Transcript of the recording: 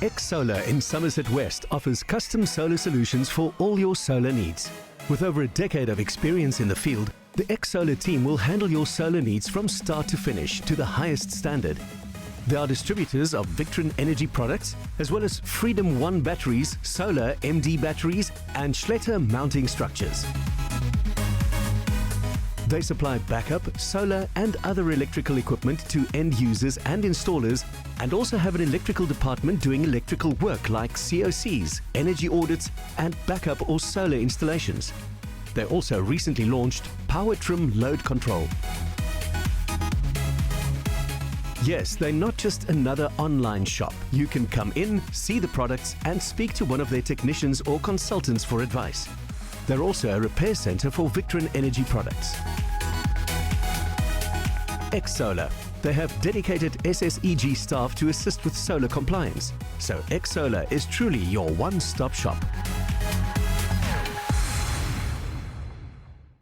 ExSolar in Somerset West offers custom solar solutions for all your solar needs. With over a decade of experience in the field, the ExSolar team will handle your solar needs from start to finish to the highest standard. They are distributors of Victron Energy products, as well as Freedom 1 batteries, solar MD batteries, and Schletter mounting structures. They supply backup, solar and other electrical equipment to end users and installers, and also have an electrical department doing electrical work like CoCs, energy audits and backup or solar installations. They also recently launched PowerTrim load control. Yes, they're not just another online shop. You can come in, see the products and speak to one of their technicians or consultants for advice. They're also a repair center for Victron Energy products. ExSolar. They have dedicated SSEG staff to assist with solar compliance. So ExSolar is truly your one-stop shop.